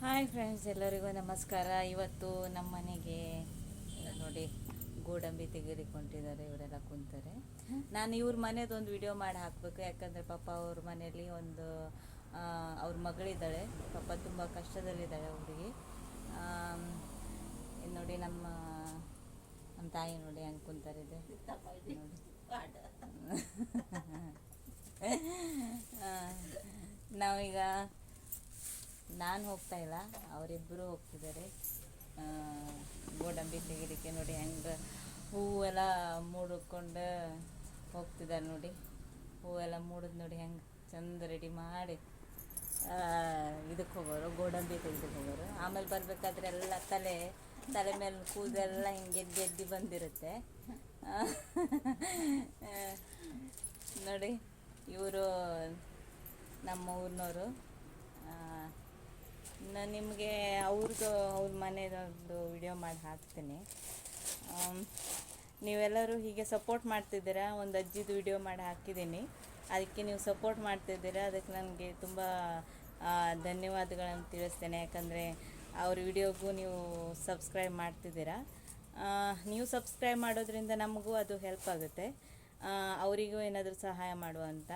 Hi friends, ಎಲ್ಲರಿಗೂ ನಮಸ್ಕಾರ. ಇವತ್ತು ನಮ್ಮ ಮನೆಗೆ ನೋಡಿ ಗೋಡಂಬಿ ತೆಗೆದುಕೊಂಡಿದ್ದಾರೆ. ಇವರೆಲ್ಲ ಕುಂತಾರೆ. ನಾನು ಇವ್ರ ಮನೆದೊಂದು ವಿಡಿಯೋ ಮಾಡಿ ಹಾಕಬೇಕು. ಯಾಕಂದರೆ ಪಾಪ ಅವ್ರ ಮನೆಯಲ್ಲಿ ಒಂದು ಅವ್ರ ಮಗಳಿದ್ದಾಳೆ. ಪಾಪ ತುಂಬ ಕಷ್ಟದಲ್ಲಿದ್ದಾಳೆ ಹುಡುಗಿ. ನೋಡಿ ನಮ್ಮ ತಾಯಿ ನೋಡಿ ಹೆಂಗೆ ಕುಂತಾರಿದೆ ನೋಡಿ. ನಾವೀಗ ನಾನು ಹೋಗ್ತಾ ಇಲ್ಲ, ಅವರಿಬ್ಬರು ಹೋಗ್ತಿದ್ದಾರೆ ಗೋಡಂಬಿ ತೆಗಿಲಿಕ್ಕೆ. ನೋಡಿ ಹೆಂಗೆ ಹೂವೆಲ್ಲ ಮೂಡಿಕೊಂಡು ಹೋಗ್ತಿದ್ದಾರೆ ನೋಡಿ. ಹೂವೆಲ್ಲ ಮೂಡಿದ್ ನೋಡಿ ಹೆಂಗೆ ಚಂದ ರೆಡಿ ಮಾಡಿ ಇದಕ್ಕೆ ಹೋಗೋರು, ಗೋಡಂಬಿ ತೆಗೆದಕ್ಕೆ ಹೋಗೋರು. ಆಮೇಲೆ ಬರಬೇಕಾದ್ರೆ ಎಲ್ಲ ತಲೆ ಮೇಲೆ ಕೂದೆಲ್ಲ ಹಿಂಗೆ ಎದ್ದು ಬಂದಿರುತ್ತೆ ನೋಡಿ. ಇವರು ನಮ್ಮ ಊರಿನವರು. ನಾನು ನಿಮಗೆ ಅವ್ರ ಮನೆಯದೊಂದು ವಿಡಿಯೋ ಮಾಡಿ ಹಾಕ್ತೀನಿ. ನೀವೆಲ್ಲರೂ ಹೀಗೆ ಸಪೋರ್ಟ್ ಮಾಡ್ತಿದ್ದೀರಾ. ಒಂದು ಅಜ್ಜಿದು ವಿಡಿಯೋ ಮಾಡಿ ಹಾಕಿದ್ದೀನಿ, ಅದಕ್ಕೆ ನೀವು ಸಪೋರ್ಟ್ ಮಾಡ್ತಿದ್ದೀರಾ. ಅದಕ್ಕೆ ನನಗೆ ತುಂಬ ಧನ್ಯವಾದಗಳನ್ನು ತಿಳಿಸ್ತೇನೆ. ಯಾಕಂದರೆ ಅವ್ರ ವಿಡಿಯೋಗೂ ನೀವು ಸಬ್ಸ್ಕ್ರೈಬ್ ಮಾಡ್ತಿದ್ದೀರಾ. ನೀವು ಸಬ್ಸ್ಕ್ರೈಬ್ ಮಾಡೋದ್ರಿಂದ ನಮಗೂ ಅದು ಹೆಲ್ಪ್ ಆಗುತ್ತೆ, ಅವರಿಗೂ ಏನಾದರೂ ಸಹಾಯ ಮಾಡುವಂಥ.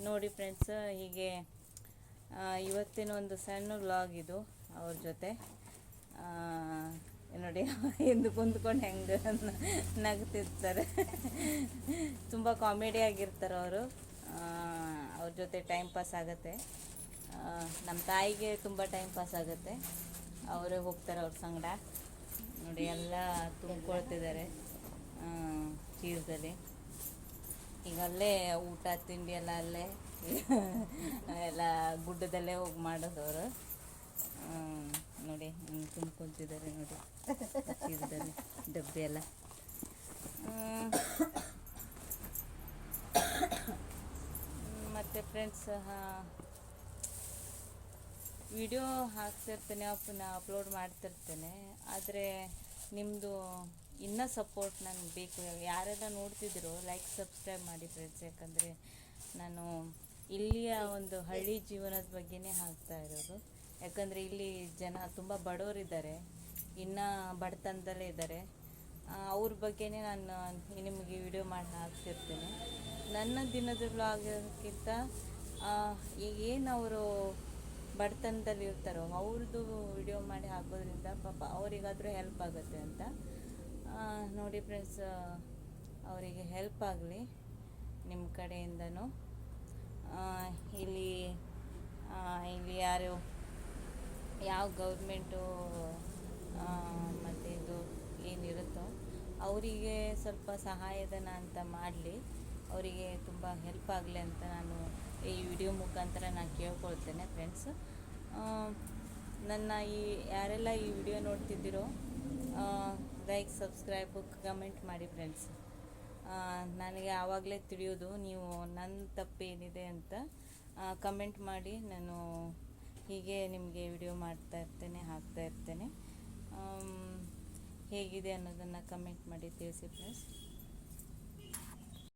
ನೋಡಿ ಫ್ರೆಂಡ್ಸ್, ಹೀಗೆ ಇವತ್ತಿನ ಒಂದು ಸಣ್ಣ ವ್ಲಾಗ್ ಇದು ಅವ್ರ ಜೊತೆ. ನೋಡಿ ಹಿಂದೆ ಕುಂತ್ಕೊಂಡು ಹೆಂಗೆ ನಗ್ತಿರ್ತಾರೆ. ತುಂಬ ಕಾಮಿಡಿಯಾಗಿರ್ತಾರೆ ಅವರು. ಅವ್ರ ಜೊತೆ ಟೈಮ್ ಪಾಸ್ ಆಗುತ್ತೆ. ನಮ್ಮ ತಾಯಿಗೆ ತುಂಬ ಟೈಮ್ ಪಾಸ್ ಆಗುತ್ತೆ. ಅವರೇ ಹೋಗ್ತಾರೆ ಅವ್ರ ಸಂಗಡ. ನೋಡಿ ಎಲ್ಲ ತುಂಬ್ಕೊಳ್ತಿದ್ದಾರೆ ಚೀಸಲ್ಲಿ. ಈಗ ಅಲ್ಲೇ ಊಟ ತಿಂಡಿ ಎಲ್ಲ ಅಲ್ಲೇ ಎಲ್ಲ ಗುಡ್ಡದಲ್ಲೇ ಹೋಗಿ ಮಾಡೋದವರು. ನೋಡಿ ತುಂಬ್ಕೊತಿದ್ದಾರೆ ನೋಡಿ ಚೀಸದಲ್ಲಿ ಡಬ್ಬಿ ಎಲ್ಲ. ಮತ್ತು ಫ್ರೆಂಡ್ಸ್, ವಿಡಿಯೋ ಹಾಕ್ತಿರ್ತೇನೆ, ಪುನಃ ಅಪ್ಲೋಡ್ ಮಾಡ್ತಿರ್ತೇನೆ. ಆದರೆ ನಿಮ್ಮದು ಇನ್ನೂ ಸಪೋರ್ಟ್ ನನಗೆ ಬೇಕು. ಯಾರೆಲ್ಲ ನೋಡ್ತಿದ್ದೀರೋ ಲೈಕ್ ಸಬ್ಸ್ಕ್ರೈಬ್ ಮಾಡಿ ಫ್ರೆಂಡ್ಸ್. ಯಾಕಂದರೆ ನಾನು ಇಲ್ಲಿಯ ಒಂದು ಹಳ್ಳಿ ಜೀವನದ ಬಗ್ಗೆನೇ ಹಾಕ್ತಾ ಇರೋದು. ಯಾಕಂದರೆ ಇಲ್ಲಿ ಜನ ತುಂಬ ಬಡವರಿದ್ದಾರೆ, ಇನ್ನೂ ಬಡತನದಲ್ಲೇ ಇದ್ದಾರೆ. ಅವ್ರ ಬಗ್ಗೆನೇ ನಾನು ನಿಮಗೆ ವಿಡಿಯೋ ಮಾಡಿ ಹಾಕ್ತಿರ್ತೇನೆ. ನನ್ನ ದಿನದ ವ್ಲಾಗ್ಗಿಂತ ಈಗೇನು ಅವರು ಬಡತನದಲ್ಲಿ ಇರ್ತಾರೋ ಅವ್ರದ್ದು ವಿಡಿಯೋ ಮಾಡಿ ಹಾಕೋದ್ರಿಂದ ಪಾಪ ಅವರಿಗಾದರೂ ಹೆಲ್ಪ್ ಆಗುತ್ತೆ ಅಂತ. ನೋಡಿ ಫ್ರೆಂಡ್ಸ್, ಅವರಿಗೆ ಹೆಲ್ಪ್ ಆಗಲಿ ನಿಮ್ಮ ಕಡೆಯಿಂದನೂ. ಇಲ್ಲಿ ಯಾರು ಯಾವ ಗೌರ್ಮೆಂಟು ಮತ್ತು ಇದು ಏನಿರುತ್ತೋ ಅವರಿಗೆ ಸ್ವಲ್ಪ ಸಹಾಯಧನ ಅಂತ ಮಾಡಲಿ, ಅವರಿಗೆ ತುಂಬ ಹೆಲ್ಪ್ ಆಗಲಿ ಅಂತ ನಾನು ಈ ವಿಡಿಯೋ ಮುಖಾಂತರ ನಾನು ಕೇಳ್ಕೊಳ್ತೇನೆ ಫ್ರೆಂಡ್ಸ್. ನನ್ನ ಯಾರೆಲ್ಲ ಈ ವಿಡಿಯೋ ನೋಡ್ತಿದ್ದೀರೋ ಲೈಕ್ ಸಬ್ಸ್ಕ್ರೈಬ್ ಕಮೆಂಟ್ ಮಾಡಿ ಫ್ರೆಂಡ್ಸ್. ನನಗೆ ಆವಾಗಲೇ ತಿಳಿಯೋದು ನೀವು ನನ್ನ ತಪ್ಪೇನಿದೆ ಅಂತ. ಕಮೆಂಟ್ ಮಾಡಿ, ನಾನು ಹೀಗೆ ನಿಮಗೆ ವಿಡಿಯೋ ಮಾಡ್ತಾಯಿರ್ತೇನೆ, ಹಾಕ್ತಾಯಿರ್ತೇನೆ. ಹೇಗಿದೆ ಅನ್ನೋದನ್ನು ಕಮೆಂಟ್ ಮಾಡಿ ತಿಳಿಸಿ ಫ್ರೆಂಡ್ಸ್.